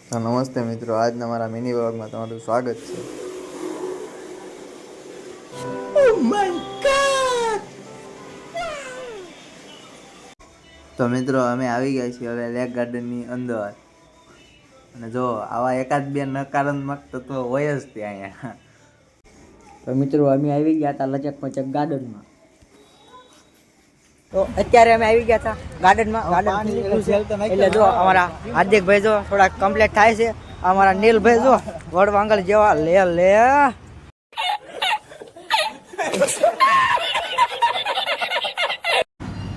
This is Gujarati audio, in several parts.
તો નમસ્તે મિત્રો, આજના મારા મિની વ્લોગમાં તમારું સ્વાગત છે. તો મિત્રો અમે આવી ગયા છીએ હવે લેક ગાર્ડનની અંદર. અને જો આવા એકાદ બે નકારાત્મક તત્વો હોય જ ત્યાં અહીંયા. તો મિત્રો અમે આવી ગયા હતા લચક મચક ગાર્ડનમાં. તો અત્યારે અમે આવી ગયા હતા ગાર્ડનમાં. એટલે જો અમારા હાર્દિકભાઈ જો થોડા કમ્પ્લીટ થાય છે. અમારા નીલભાઈ જો વડ વાંગલ જેવા લે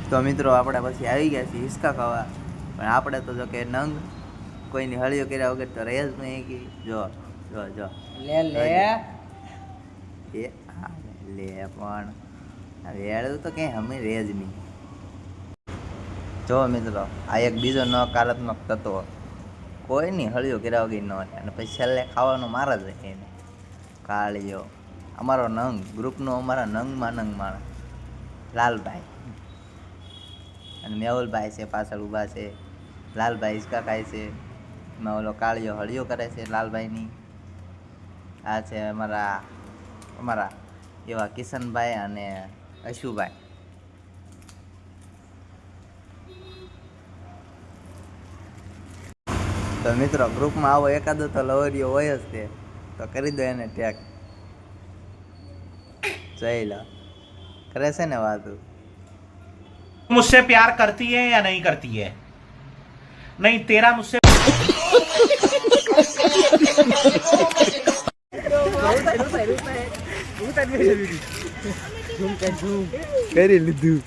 તો મિત્રો આપણે પછી આવી ગયા છીએ હિસકા ખાવા. પણ આપણે તો જો કે નંગ કોઈની હળીઓ કર્યા વગર તો રહે જ નહીં. કે જો જો જો લે એ લે પણ વેળું તો કંઈ અમે રહે જ નહીં. જો મિત્રો આ એક બીજો નકારાત્મક તત્વ કોઈની હળીઓ કર્યા વગર ન થાય. અને પછી છેલ્લે ખાવાનો મારા જ એને કાળીઓ. અમારો નંગ ગ્રુપનો અમારા નંગમાં નંગ માણસ લાલભાઈ અને મેહુલભાઈ છે પાછળ ઊભા છે. લાલભાઈ હિસકા ખાય છે. એમાં ઓલો કાળીઓ હળીઓ કરે છે લાલભાઈની. આ છે અમારા એવા કિશનભાઈ અને અશુભાઈ. તો મિત્રો ગ્રુપમાં આવો એકાદો તો લવરીઓ હોય જ તે, તો કરી દો એને ટેગ. જઈ લો કરે છે ને વાતું. मुझसे प्यार करती है या नहीं करती है? नहीं, तेरा मुझसे કરી લીધું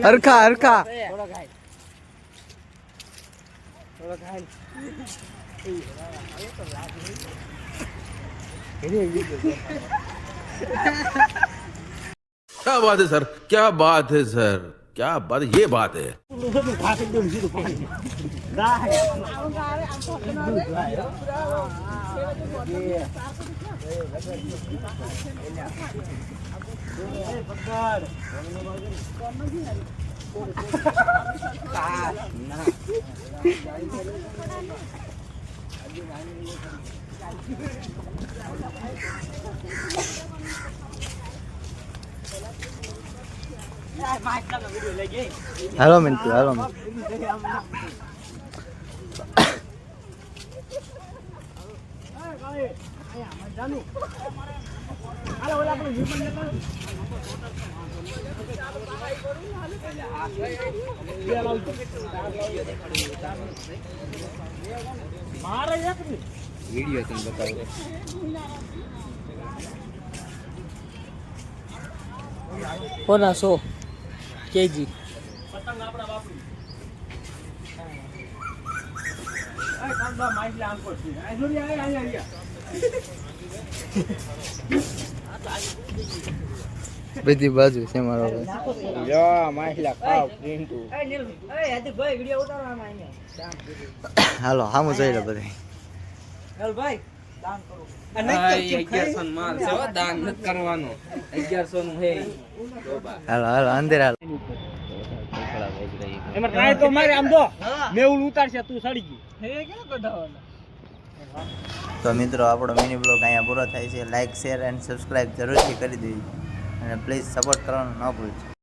હરખા હરખા. क्या बात है सर, क्या बात है सर, क्या बात, ये बात है. હાલો મિનિટ હાલો. વિડીયો તમે બતાવો. કોના 100 કેજી બધી બાજુ છે મારો. હાલો હામું જોઈ લો બધા. હાલો હાલો અંદર હાલો. તો મિત્રો આપણો મિની બ્લોગ અહીંયા પૂરો થાય છે. લાઈક શેર એન્ડ સબસ્ક્રાઈબ જરૂરથી કરી દેજો અને પ્લીઝ સપોર્ટ કરવાનું ન ભૂલજો.